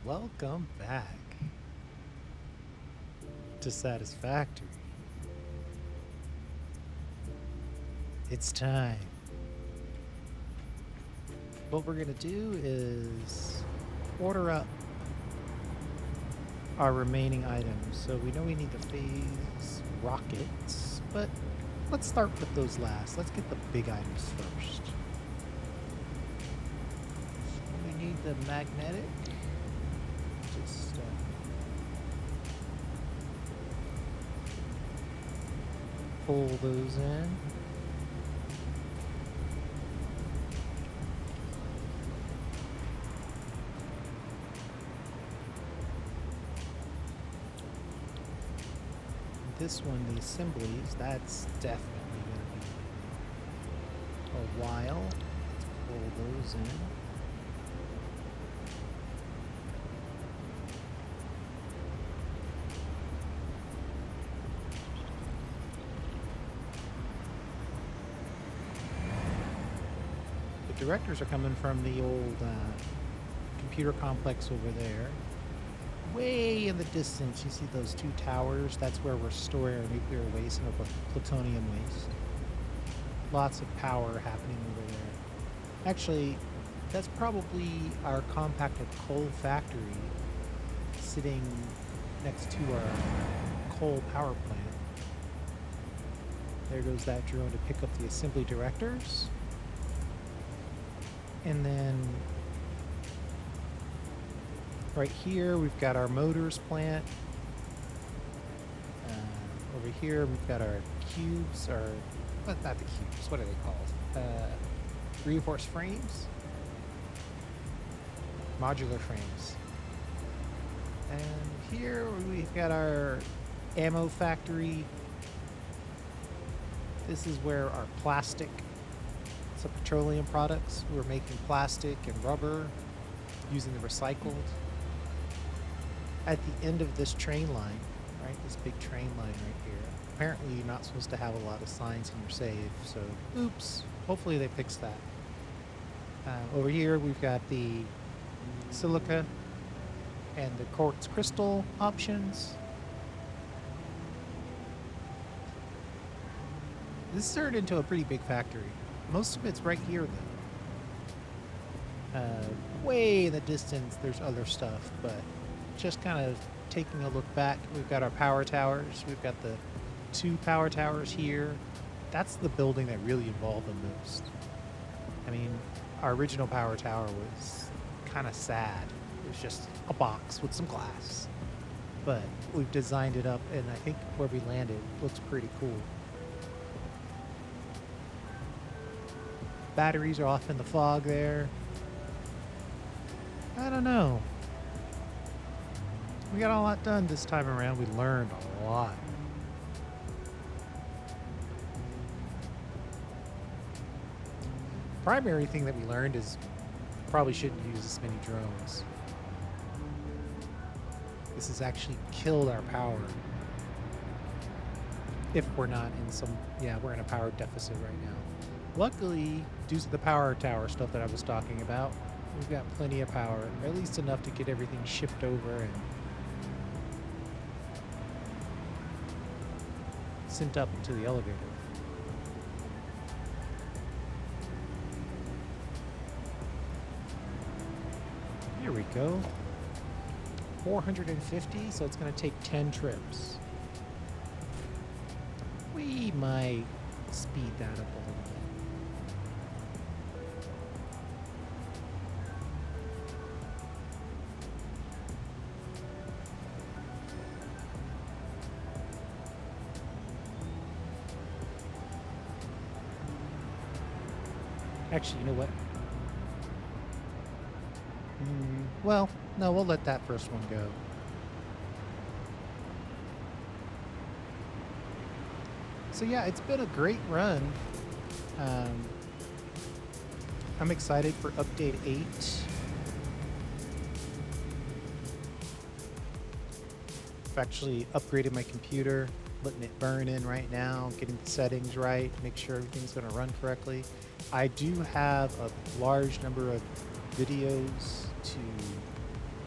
Welcome back to Satisfactory. It's time. What we're going to do is order up our remaining items. So we know we need the phase rockets, but let's start with those last. Let's get the big items first. We need the magnetic. Just pull those in. This one, the assemblies, that's definitely going to be a while. Let's pull those in. The directors are coming from the old computer complex over there. Way in the distance, you see those two towers. That's where we're storing our nuclear waste and our plutonium waste. Lots of power happening over there. Actually, that's probably our compacted coal factory sitting next to our coal power plant. There goes that drone to pick up the assembly directors. And then right here, we've got our motors plant. Over here, we've got our cubes, or not the cubes, what are they called? Reinforced frames? Modular frames. And here, we've got our ammo factory. This is where our plastic, some petroleum products, we're making plastic and rubber using the recycled. At the end of this train line, right, this big train line right here, apparently you're not supposed to have a lot of signs in your save, so oops, hopefully they fix that. Over here we've got the silica and the quartz crystal options. This turned into a pretty big factory. Most of it's right here though. Way in the distance there's other stuff, but just kind of taking a look back, we've got our power towers. We've got the 2 power towers here. That's the building that really involved the most. I mean, our original power tower was kind of sad. It was just a box with some glass. But we've designed it up, and I think where we landed looks pretty cool. Batteries are off in the fog there. I don't know. We got a lot done this time around. We learned a lot. Primary thing that we learned is probably shouldn't use this many drones. This has actually killed our power. If we're not in some, we're in a power deficit right now. Luckily, due to the power tower stuff that I was talking about, we've got plenty of power, at least enough to get everything shipped over and sent up into the elevator. Here we go. 450, so it's going to take 10 trips. We might speed that up a little bit. Actually, you know what? Well, no, we'll let that first one go. So yeah, it's been a great run. I'm excited for update 8. I've actually upgraded my computer, letting it burn in right now, getting the settings right, make sure everything's going to run correctly. I do have a large number of videos to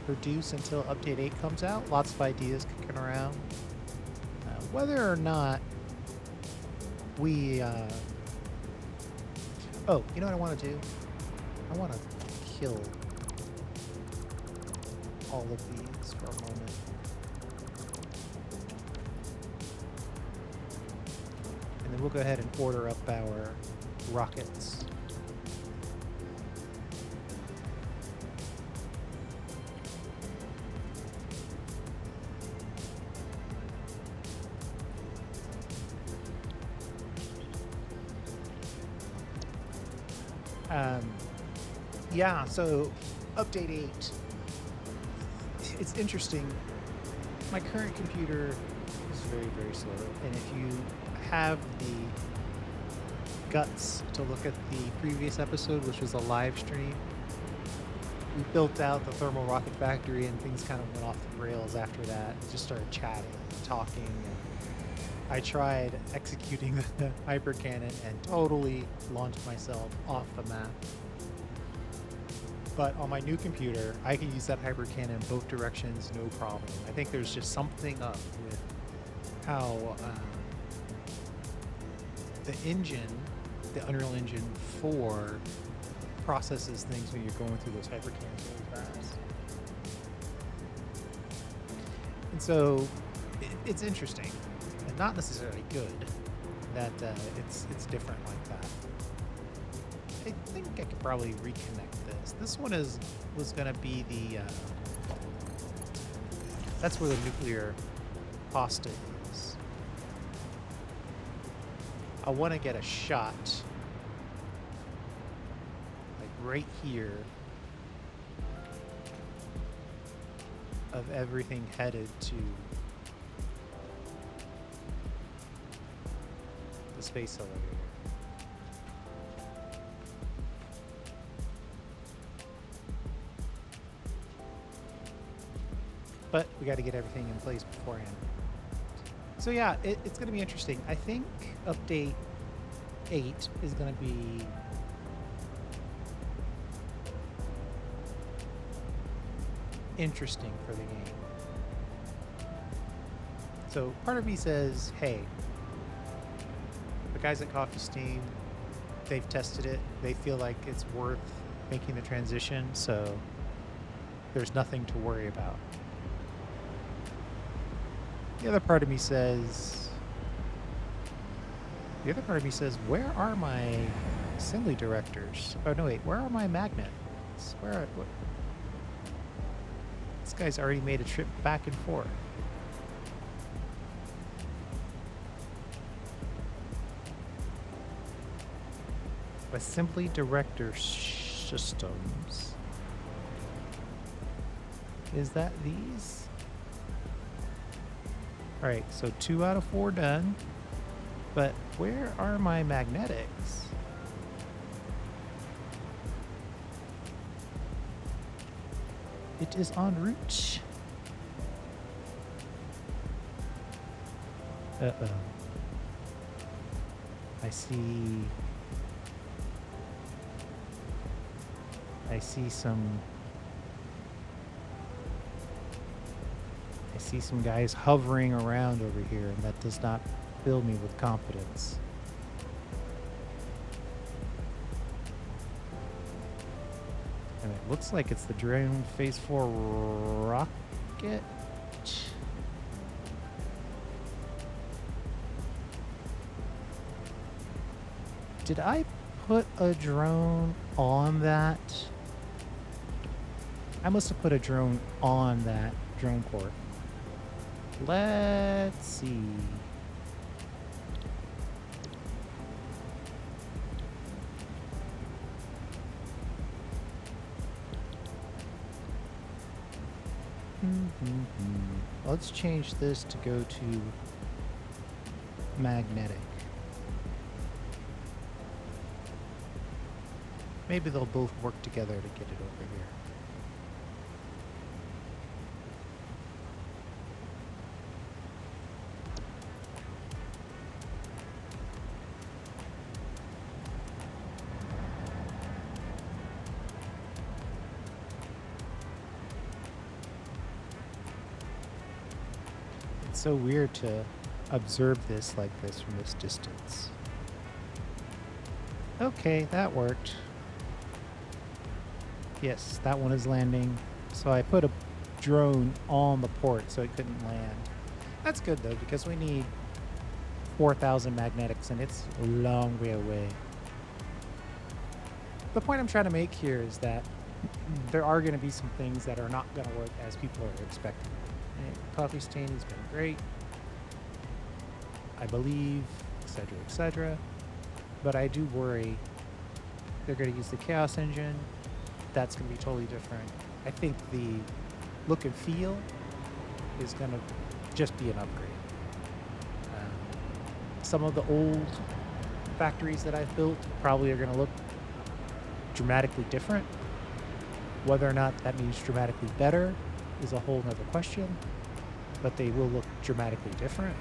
produce until update 8 comes out. Lots of ideas kicking around. Whether or not we... Oh, you know what I want to do? I want to kill all of these for a moment. And then we'll go ahead and order up our rockets. Yeah, so update 8. It's interesting. My current computer is very, very slow. And if you have the guts to look at the previous episode, which was a live stream, we built out the thermal rocket factory and things kind of went off the rails after that. We just started chatting and talking. And I tried executing the hyper cannon and totally launched myself off the map. But on my new computer, I can use that hyper cannon in both directions, no problem. I think there's just something up with how the engine, the Unreal Engine 4, processes things when you're going through those hyper cannons really fast. And so it's interesting, and not necessarily good, that it's different like that. I think I could probably reconnect this. This one was going to be the... that's where the nuclear pasta is. I want to get a shot, like right here, of everything headed to the space elevator. But we got to get everything in place beforehand. So yeah, it's going to be interesting. I think update 8 is going to be interesting for the game. So part of me says, hey, the guys at Coffee Steam, they've tested it. They feel like it's worth making the transition, so there's nothing to worry about. The other part of me says, where are my assembly directors? Oh, no, wait, where are my magnets? What? This guy's already made a trip back and forth. Assembly director systems. Is that these? All right, so 2 out of 4 done. But where are my magnetics? It is en route. Uh-oh. I see some guys hovering around over here, and that does not fill me with confidence. And it looks like it's the drone phase 4 rocket. Did I put a drone on that? I must have put a drone on that drone port. Let's see. Let's change this to go to magnetic. Maybe they'll both work together to get it over here. so weird to observe this like this from this distance. Okay, that worked. Yes, that one is landing. So I put a drone on the port so it couldn't land. That's good though, because we need 4,000 magnetics and it's a long way away. The point I'm trying to make here is that there are going to be some things that are not going to work as people are expecting. Coffee stain has been great, I believe, etc., etc. But I do worry they're going to use the Chaos engine. That's going to be totally different. I think the look and feel is going to just be an upgrade. Some of the old factories that I've built probably are going to look dramatically different. Whether or not that means dramatically better is a whole nother question, but they will look dramatically different.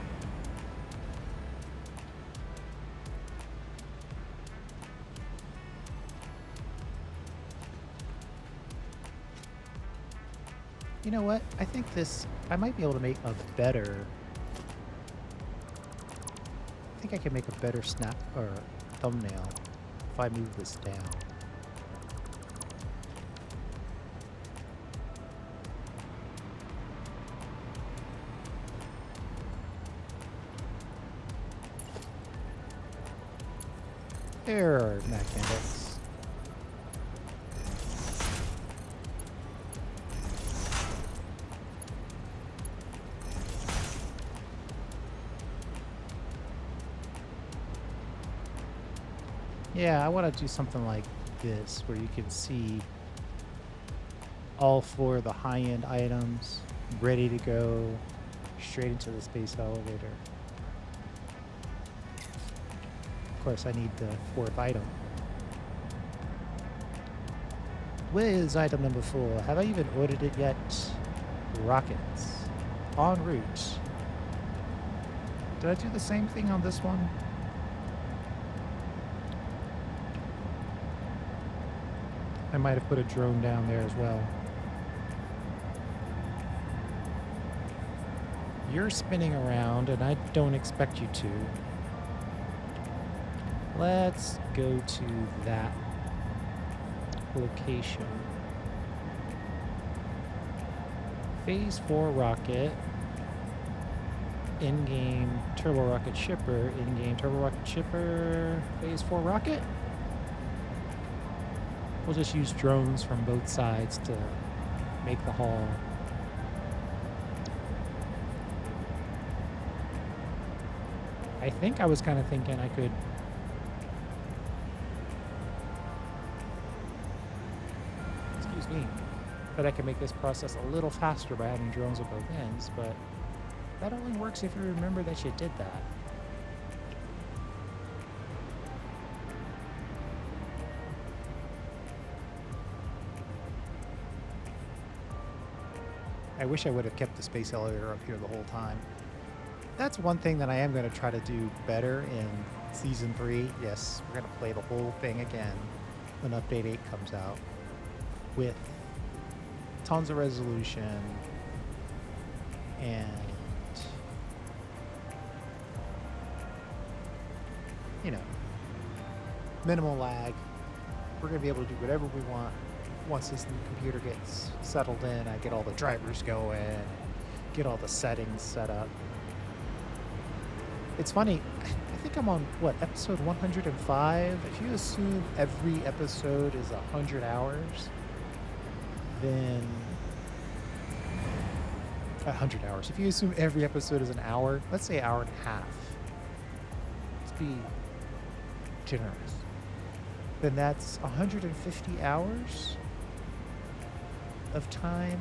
You know what? I think I might be able to make a better, I think I can make a better snap or thumbnail if I move this down. There are magnetics. Yeah, I want to do something like this where you can see all 4 of the high-end items ready to go straight into the space elevator. Of course, I need the 4th item. What is item number 4? Have I even ordered it yet? Rockets. En route. Did I do the same thing on this one? I might have put a drone down there as well. You're spinning around, and I don't expect you to. Let's go to that location. Phase 4 rocket. In-game turbo rocket shipper. In-game turbo rocket shipper. Phase 4 rocket. We'll just use drones from both sides to make the haul. I think I was kind of thinking I could that I can make this process a little faster by having drones at both ends, but that only works if you remember that you did that. I wish I would have kept the space elevator up here the whole time. That's one thing that I am going to try to do better in Season 3. Yes, we're going to play the whole thing again when Update 8 comes out, with tons of resolution and, you know, minimal lag. We're going to be able to do whatever we want. Once this new computer gets settled in, I get all the drivers going, get all the settings set up. It's funny, I think I'm on, what, episode 105? If you assume every episode is 100 hours, then 100 hours. If you assume every episode is an hour, let's say an hour and a half. Let's be generous. Then that's 150 hours of time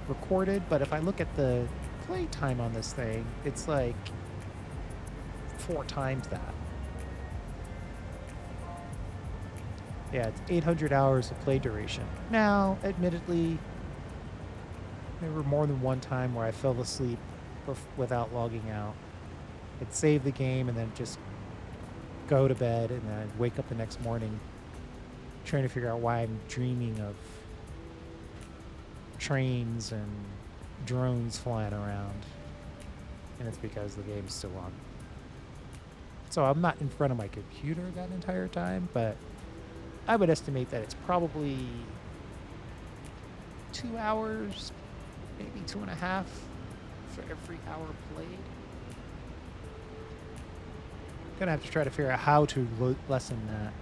recorded. But if I look at the play time on this thing, it's like 4 times that. Yeah, it's 800 hours of play duration. Now, admittedly, there were more than one time where I fell asleep without logging out. I'd save the game and then just go to bed, and then I'd wake up the next morning trying to figure out why I'm dreaming of trains and drones flying around. and it's because the game's still on. So I'm not in front of my computer that entire time, but I would estimate that it's probably 2 hours, maybe 2.5 for every hour played. Gonna have to try to figure out how to lessen that.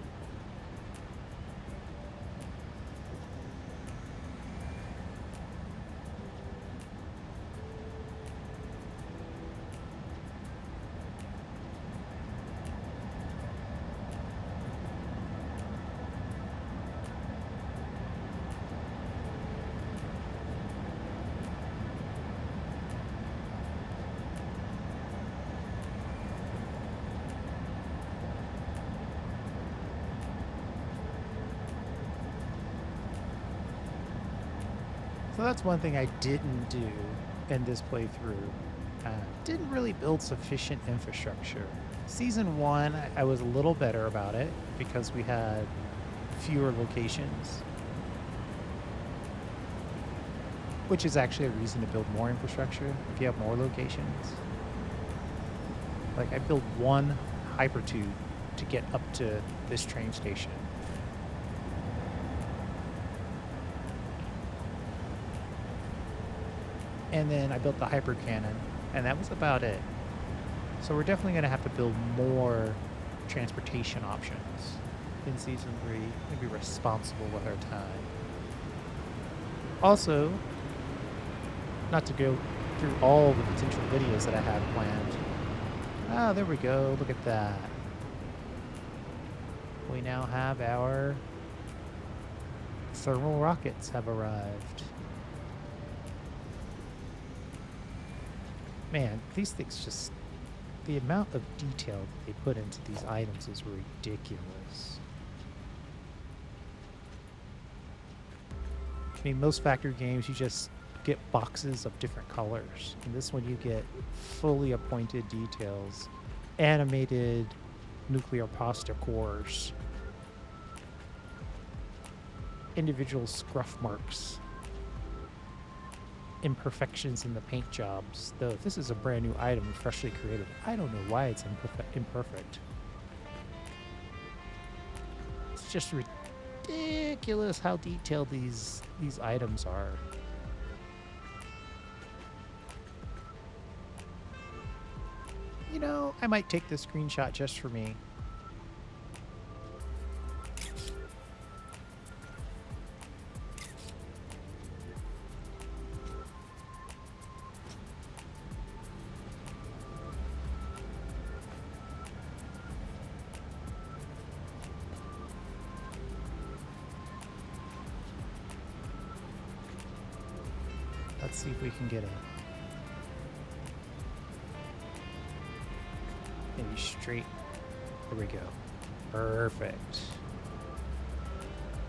So that's one thing I didn't do in this playthrough. Didn't really build sufficient infrastructure. Season 1, I was a little better about it because we had fewer locations, which is actually a reason to build more infrastructure if you have more locations. Like, I built one hypertube to get up to this train station. And then I built the hyper cannon, and that was about it. So we're definitely going to have to build more transportation options in Season 3 and be responsible with our time. Also, not to go through all the potential videos that I have planned. Ah, there we go. Look at that. We now have our thermal rockets have arrived. Man, these things just... the amount of detail that they put into these items is ridiculous. I mean, most factory games, you just get boxes of different colors. In this one, you get fully appointed details, animated nuclear pasta cores, individual scruff marks, imperfections in the paint jobs. Though if this is a brand new item, freshly created, I don't know why it's imperfect. It's just ridiculous how detailed these items are. You know, I might take this screenshot just for me. Let's see if we can get it. Maybe straight. There we go. Perfect.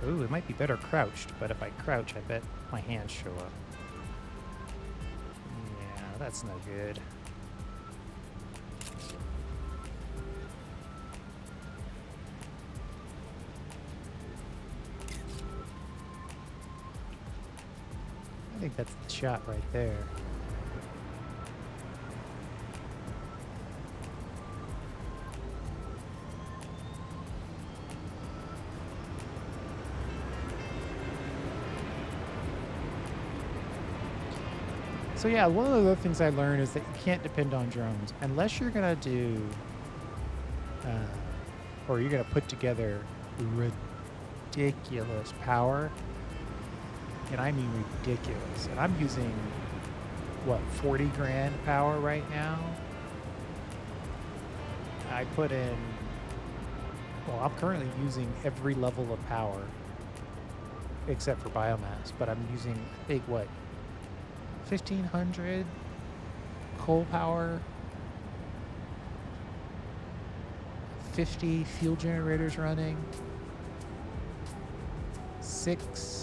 Ooh, it might be better crouched, but if I crouch, I bet my hands show up. Yeah, that's no good. I think that's the shot right there. So yeah, one of the other things I learned is that you can't depend on drones unless you're gonna do, or you're gonna put together ridiculous power. And I mean ridiculous. And I'm using, what, 40 grand power right now? I put in, well, I'm currently using every level of power except for biomass, but I'm using, I think, what, 1,500 coal power, 50 fuel generators running, 6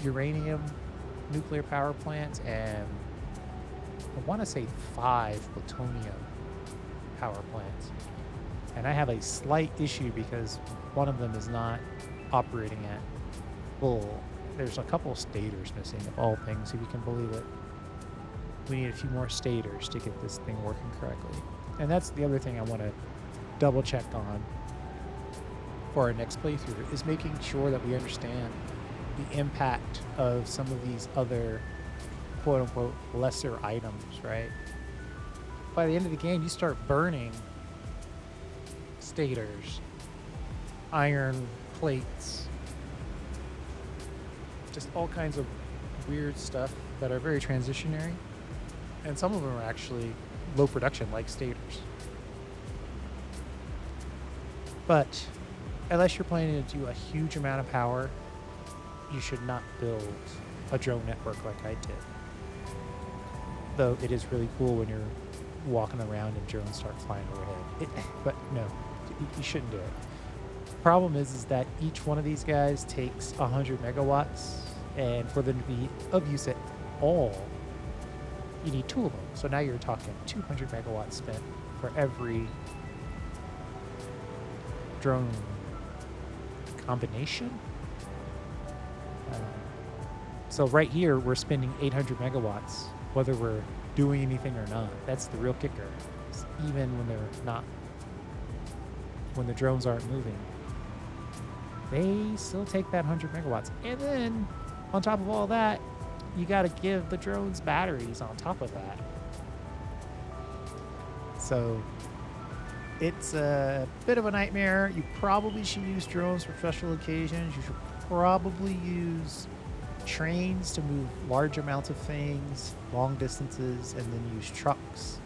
uranium nuclear power plants, and I want to say 5 plutonium power plants. And I have a slight issue because one of them is not operating at full. There's a couple stators missing, of all things, if you can believe it. We need a few more stators to get this thing working correctly. And that's the other thing I want to double check on for our next playthrough, is making sure that we understand the impact of some of these other quote-unquote lesser items, right? By the end of the game, you start burning stators, iron plates, just all kinds of weird stuff that are very transitionary. And some of them are actually low production, like stators. But unless you're planning to do a huge amount of power, you should not build a drone network like I did. Though it is really cool when you're walking around and drones start flying overhead. But no, you shouldn't do it. Problem is that each one of these guys takes 100 megawatts, and for them to be of use at all, you need 2 of them. So now you're talking 200 megawatts spent for every drone combination. So right here, we're spending 800 megawatts, whether we're doing anything or not. That's the real kicker. Even when they're not, when the drones aren't moving, they still take that 100 megawatts. And then on top of all that, you got to give the drones batteries on top of that. So it's a bit of a nightmare. You probably should use drones for special occasions. You should probably use trains to move large amounts of things, long distances, and then use trucks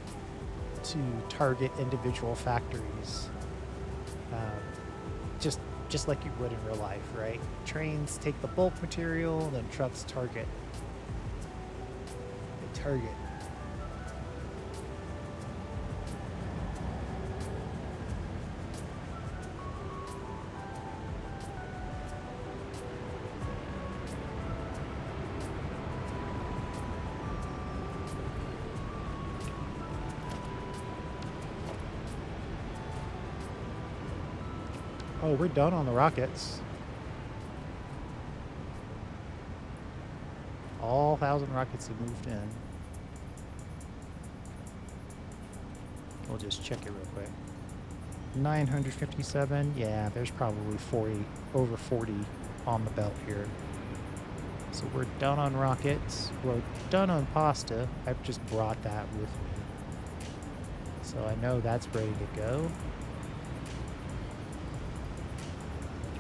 to target individual factories. Just like you would in real life, right? Trains take the bulk material, then trucks target. They target. Oh, we're done on the rockets. All 1,000 rockets have moved in. We'll just check it real quick. 957. Yeah, there's probably 40, over 40 on the belt here. So we're done on rockets. We're done on pasta. I've just brought that with me. So I know that's ready to go.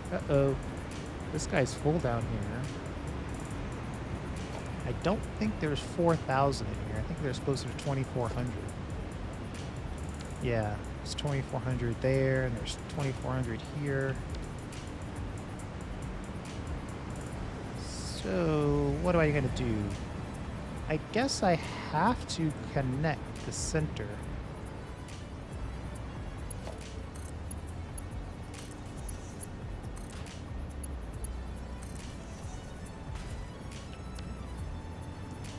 Uh-oh. This guy's full down here. I don't think there's 4,000 in here. I think there's closer to 2,400. Yeah, there's 2,400 there, and there's 2,400 here. So, what am I going to do? I guess I have to connect the center.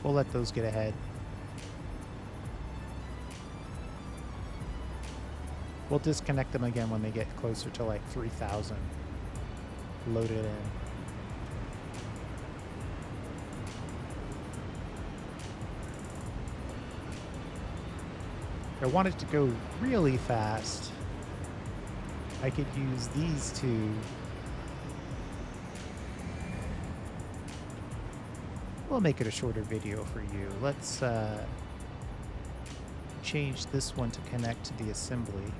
We'll let those get ahead. We'll disconnect them again when they get closer to like 3,000 loaded in. If I wanted to go really fast, I could use these two. We'll make it a shorter video for you. Let's change this one to connect to the assembly.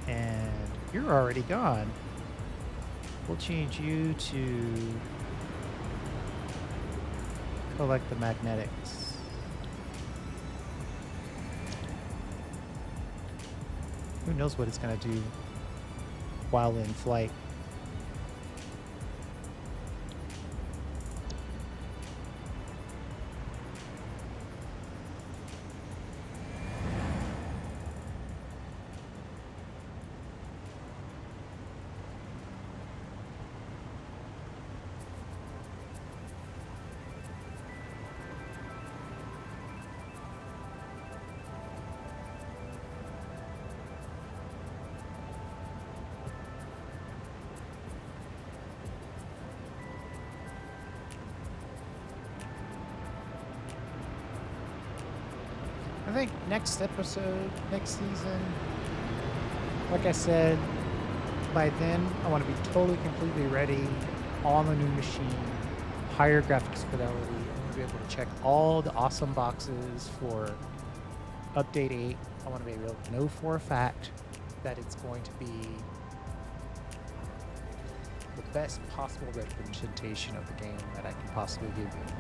And you're already gone. We'll change you to collect the magnetics. Who knows what it's going to do while in flight. think next episode, next season, like I said, by then I want to be totally, completely ready on the new machine, higher graphics fidelity. I want to be able to check all the awesome boxes for update 8. I want to be able to know for a fact that it's going to be the best possible representation of the game that I can possibly give you.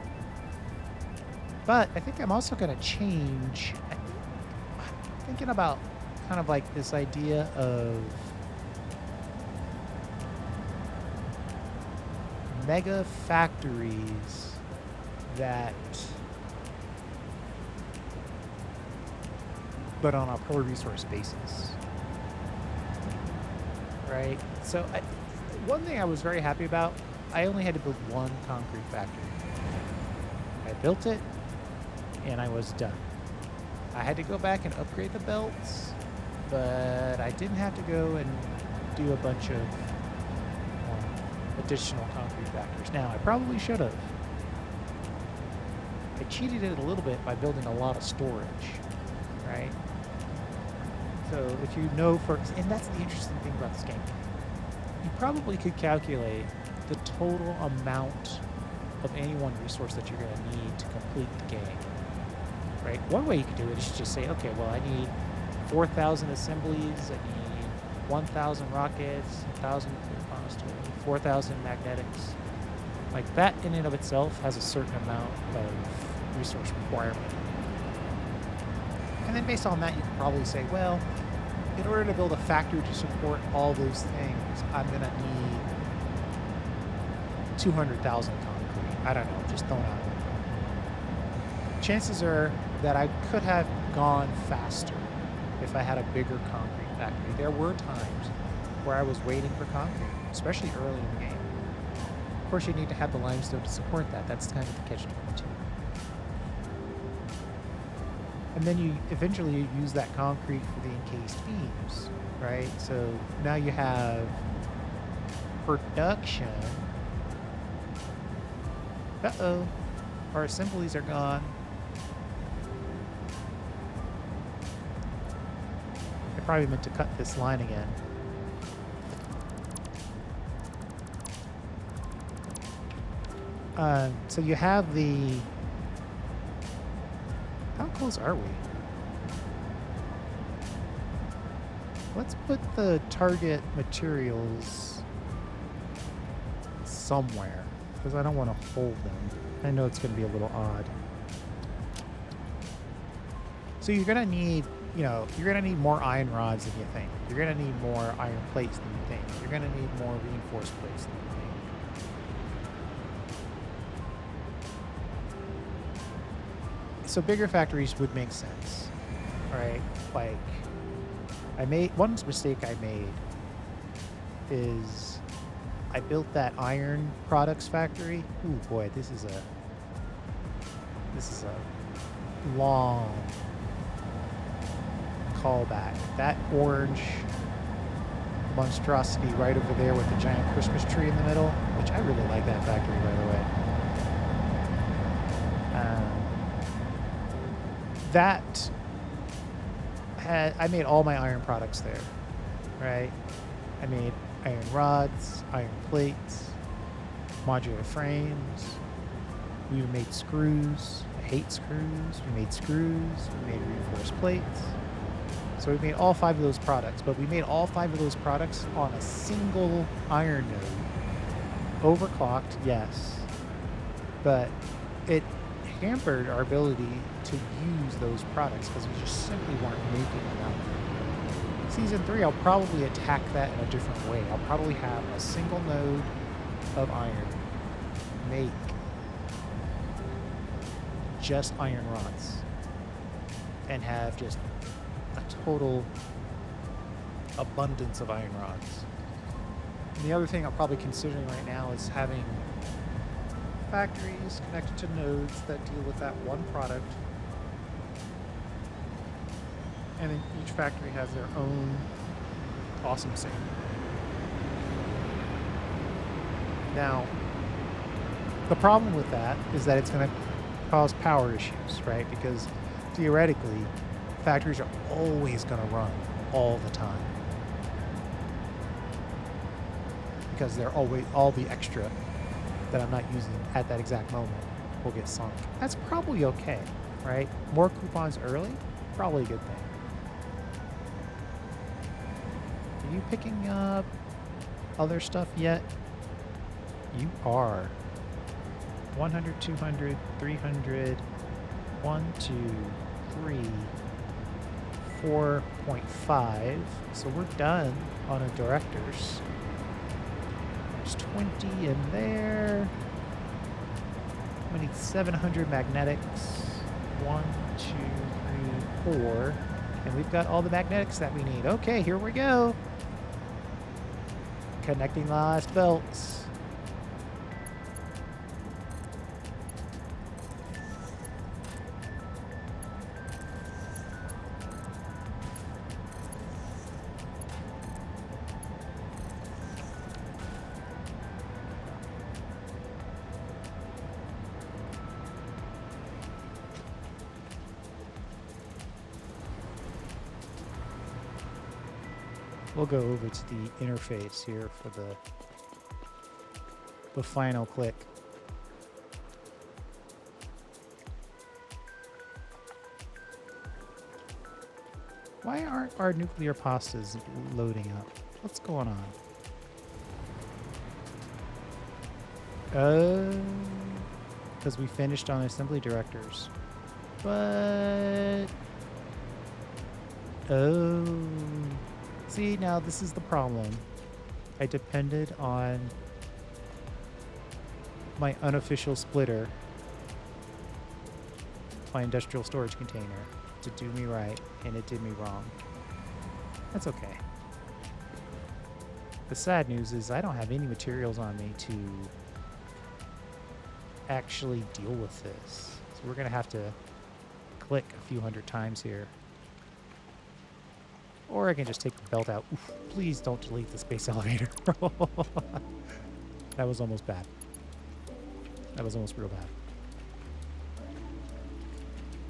But I think I'm also going to change. I'm thinking about kind of like this idea of mega factories that, but on a per resource basis, right? So one thing I was very happy about, I only had to build one concrete factory. I built it and I was done. I had to go back and upgrade the belts, but I didn't have to go and do a bunch of additional concrete factories. Now, I probably should have. I cheated it a little bit by building a lot of storage, right? So if you know and that's the interesting thing about this game. You probably could calculate the total amount of any one resource that you're going to need to complete the game, right? One way you could do it is just say, okay, well, I need 4,000 assemblies, I need 1,000 rockets, 1,000 4,000 magnetics. Like that in and of itself has a certain amount of resource requirement. And then based on that, you can probably say, well, in order to build a factory to support all those things, I'm going to need 200,000 concrete. I don't know, just throwing out. Chances are that I could have gone faster if I had a bigger concrete factory. There were times where I was waiting for concrete, especially early in the game. Of course, you need to have the limestone to support that. That's kind of the catch-22. And then you eventually use that concrete for the encased beams, right? So now you have production. Uh-oh, our assemblies are gone. I probably meant to cut this line again. So you have the... How close are we? Let's put the target materials somewhere, because I don't want to hold them. I know it's going to be a little odd. So you're going to need, you're going to need more iron rods than you think. You're going to need more iron plates than you think. You're going to need more reinforced plates than you think. So bigger factories would make sense, right? Like, one mistake I made is I built that iron products factory. Ooh boy, this is a long callback. That orange monstrosity right over there with the giant Christmas tree in the middle, which I really like that factory, by the way. I made all my iron products there, right? I made iron rods, iron plates, modular frames. We made screws. I hate screws. We made screws. We made reinforced plates. So we made all 5 of those products, but we made all 5 of those products on a single iron node. Overclocked, yes, but it hampered our ability to use those products because we just simply weren't making enough. Season 3, I'll probably attack that in a different way. I'll probably have a single node of iron make just iron rods and have just a total abundance of iron rods. And the other thing I'm probably considering right now is having factories connected to nodes that deal with that one product, and then each factory has their own awesome sink. Now, the problem with that is that it's going to cause power issues, right? Because theoretically, factories are always going to run all the time. Because they're always, all the extra that I'm not using at that exact moment will get sunk. That's probably okay, right? More coupons early, probably a good thing. Are you picking up other stuff yet? You are. 100, 200, 300, 1, 2, 3, 4.5. So we're done on a director's. There's 20 in there. We need 700 magnetics. 1, 2, 3, 4. And we've got all the magnetics that we need. Okay, here we go. Connecting the last belts. We'll go over to the interface here for the final click. Why aren't our nuclear pastas loading up? What's going on? Because we finished on assembly directors. But... oh... See, now this is the problem. I depended on my unofficial splitter, my industrial storage container, to do me right, and it did me wrong. That's okay. The sad news is I don't have any materials on me to actually deal with this. So we're going to have to click a few hundred times here. Or I can just take the belt out. Oof, please don't delete the space elevator. That was almost bad. That was almost real bad.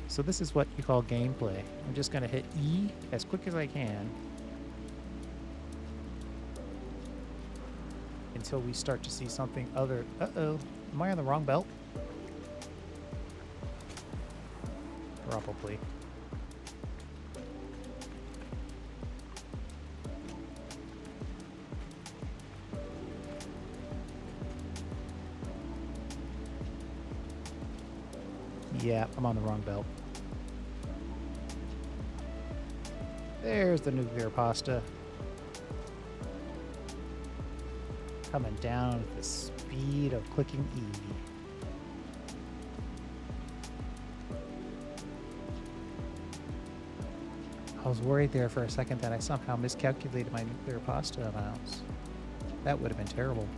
So this is what you call gameplay. I'm just going to hit E as quick as I can until we start to see something other. Uh-oh. Am I on the wrong belt? Probably. Yeah, I'm on the wrong belt. There's the nuclear pasta. Coming down at the speed of clicking E. I was worried there for a second that I somehow miscalculated my nuclear pasta amounts. That would have been terrible.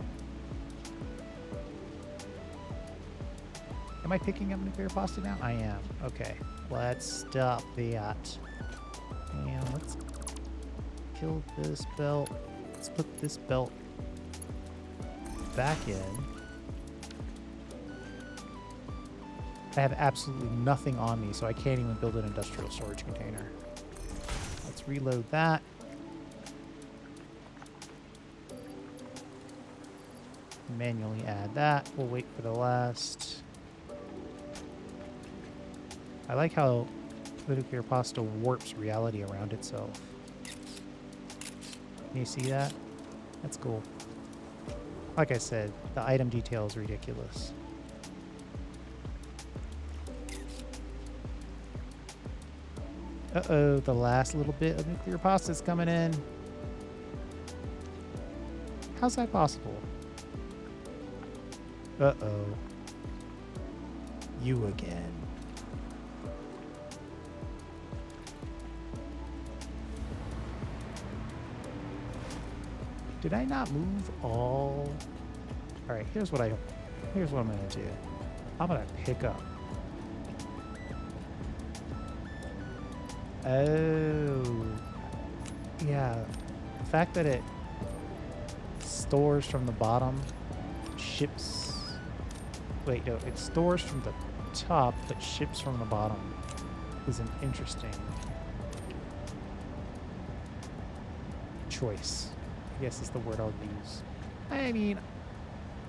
Am I picking up nuclear pasta now? I am. Okay. Let's stop that. And let's kill this belt. Let's put this belt back in. I have absolutely nothing on me, so I can't even build an industrial storage container. Let's reload that. Manually add that. We'll wait for the last. I like how the nuclear pasta warps reality around itself. Can you see that? That's cool. Like I said, the item detail is ridiculous. Uh-oh, the last little bit of nuclear pasta is coming in. How's that possible? Uh-oh. You again. Did I not move all? All right, here's what I'm gonna do. I'm gonna pick up. Oh, yeah. The fact that it stores from the bottom, ships. Wait, no, it stores from the top, but ships from the bottom. is an interesting choice, I guess is the word I'll use. I mean,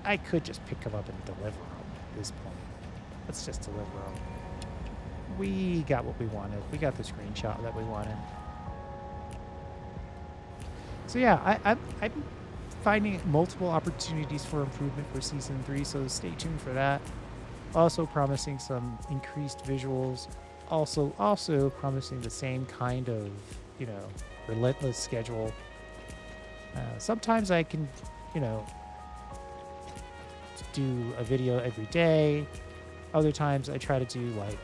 I could just pick them up and deliver them at this point. Let's just deliver them. We got what we wanted. We got the screenshot that we wanted. So yeah, I'm finding multiple opportunities for improvement for Season 3, so stay tuned for that. Also promising some increased visuals. Also promising the same kind of, relentless schedule. Sometimes I can, do a video every day. Other times I try to do like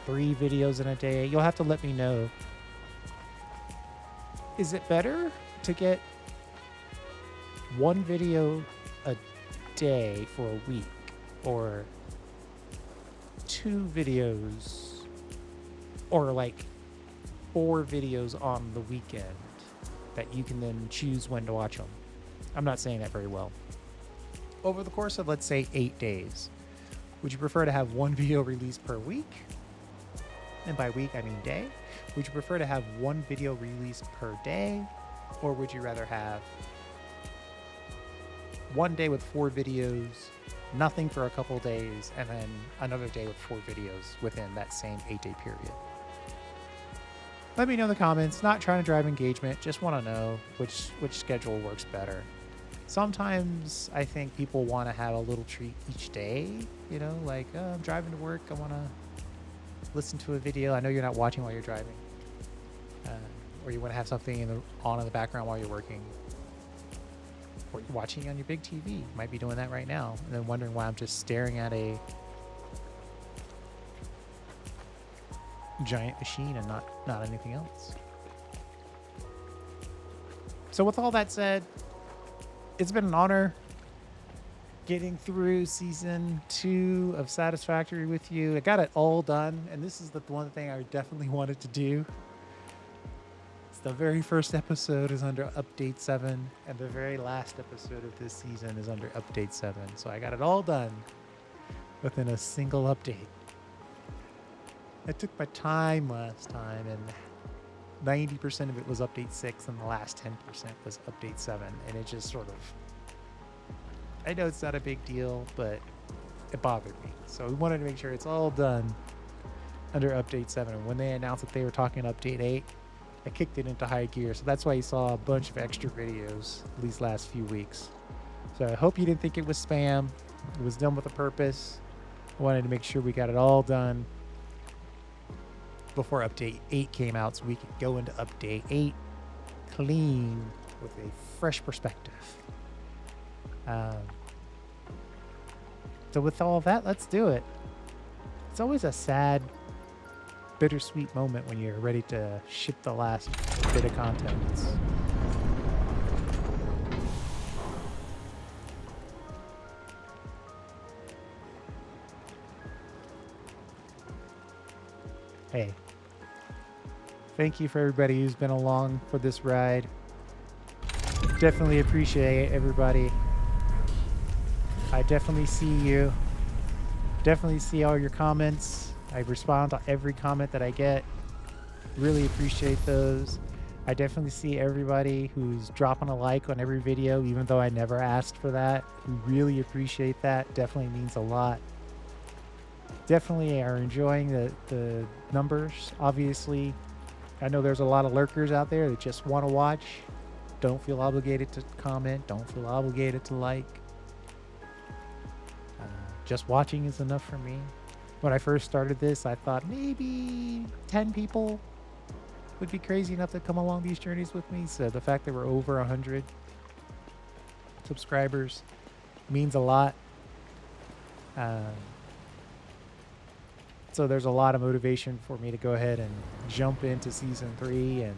3 videos in a day. You'll have to let me know. Is it better to get 1 video a day for a week, or 2 videos, or like 4 videos on the weekend that you can then choose when to watch them? I'm not saying that very well. Over the course of, let's say, 8 days, would you prefer to have 1 video released per week? And by week, I mean day. Would you prefer to have 1 video released per day? Or would you rather have 1 day with 4 videos, nothing for a couple days, and then another day with 4 videos within that same 8-day period? Let me know in the comments. Not trying to drive engagement, just want to know which schedule works better. Sometimes I think people want to have a little treat each day, like, I'm driving to work, I want to listen to a video. I know you're not watching while you're driving. Or you want to have something on in the background while you're working. Or you're watching on your big TV. You might be doing that right now, and then wondering why I'm just staring at a giant machine and not anything else. So with all that said, it's been an honor getting through Season 2 of Satisfactory with you. I got it all done, and this is the one thing I definitely wanted to do. The very first episode is under Update 7, and the very last episode of this season is under Update 7. So I got it all done within a single update. I took my time last time, and 90% of it was Update 6, and the last 10% was Update 7. And it just sort of... I know it's not a big deal, but it bothered me. So we wanted to make sure it's all done under Update 7. And when they announced that they were talking Update 8, I kicked it into high gear. So that's why you saw a bunch of extra videos these last few weeks. So I hope you didn't think it was spam. It was done with a purpose. I wanted to make sure we got it all done before Update 8 came out, so we could go into Update 8 clean with a fresh perspective. So with all of that, let's do it. It's always a sad, bittersweet moment when you're ready to ship the last bit of content. Hey, thank you for everybody who's been along for this ride. Definitely appreciate everybody. I definitely see you. Definitely see all your comments. I respond to every comment that I get. Really appreciate those. I definitely see everybody who's dropping a like on every video, even though I never asked for that. We really appreciate that. Definitely means a lot. Definitely are enjoying the numbers. Obviously, I know there's a lot of lurkers out there that just want to watch. Don't feel obligated to comment. Don't feel obligated to like. Just watching is enough for me. When I first started this, I thought maybe 10 people would be crazy enough to come along these journeys with me. So the fact that we're over 100 subscribers means a lot. So there's a lot of motivation for me to go ahead and jump into Season 3 and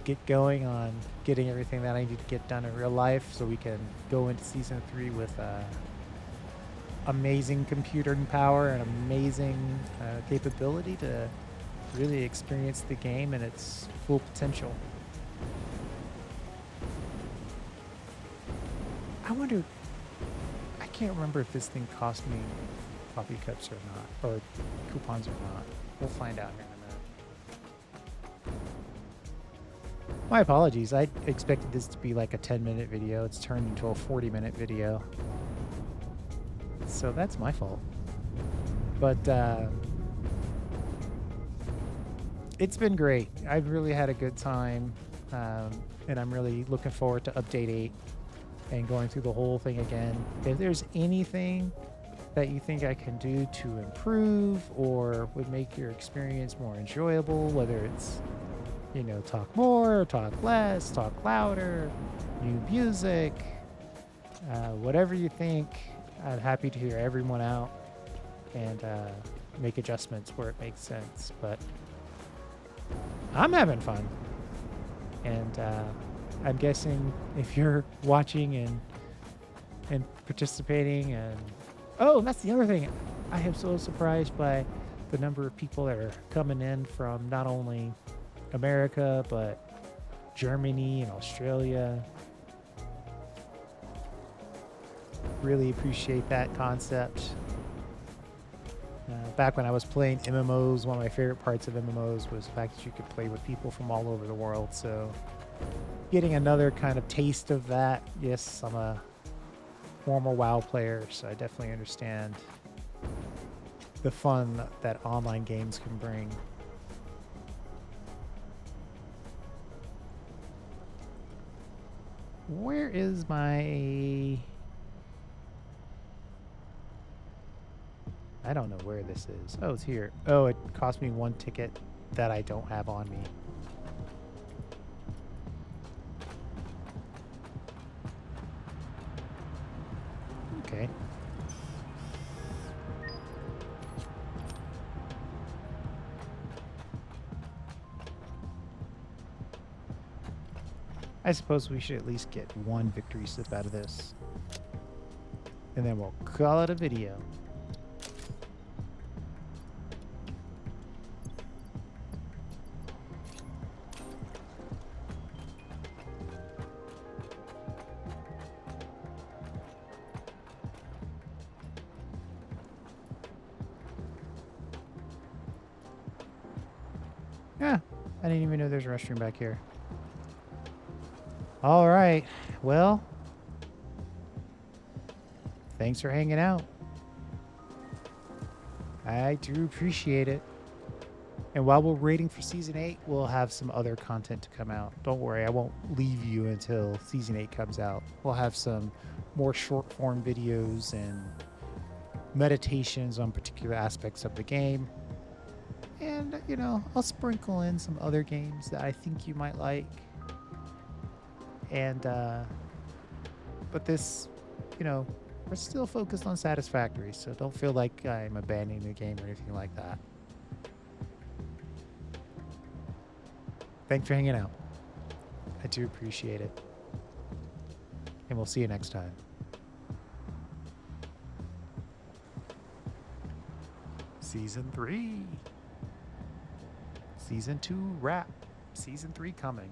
get going on getting everything that I need to get done in real life, so we can go into Season 3 with amazing computing power and amazing capability to really experience the game and its full potential. I wonder, I can't remember if this thing cost me coffee cups or not, or coupons or not. We'll find out here in a minute. My apologies. I expected this to be like a 10-minute video. It's turned into a 40-minute video. So that's my fault. But it's been great. I've really had a good time. And I'm really looking forward to Update 8 and going through the whole thing again. If there's anything that you think I can do to improve or would make your experience more enjoyable, whether it's, you know, talk more, talk less, talk louder, new music, whatever you think, I'm happy to hear everyone out and make adjustments where it makes sense. But I'm having fun. And I'm guessing if you're watching and participating and... Oh, that's the other thing. I am so surprised by the number of people that are coming in from not only America, but Germany and Australia. Really appreciate that concept. Back when I was playing MMOs, one of my favorite parts of MMOs was the fact that you could play with people from all over the world. So getting another kind of taste of that. Yes, I'm a former WoW player, so I definitely understand the fun that online games can bring. Where is my... I don't know where this is. Oh, it's here. Oh, it cost me 1 ticket that I don't have on me. Okay. I suppose we should at least get 1 victory sip out of this. And then we'll call it a video. Yeah, I didn't even know there's a restroom back here. All right, well, thanks for hanging out. I do appreciate it. And while we're waiting for Season 8, we'll have some other content to come out. Don't worry, I won't leave you until Season 8 comes out. We'll have some more short-form videos and meditations on particular aspects of the game. And, you know, I'll sprinkle in some other games that I think you might like. And, but this, you know, we're still focused on Satisfactory, so don't feel like I'm abandoning the game or anything like that. Thanks for hanging out. I do appreciate it. And we'll see you next time. Season 3. Season 2 wrap. Season 3 coming.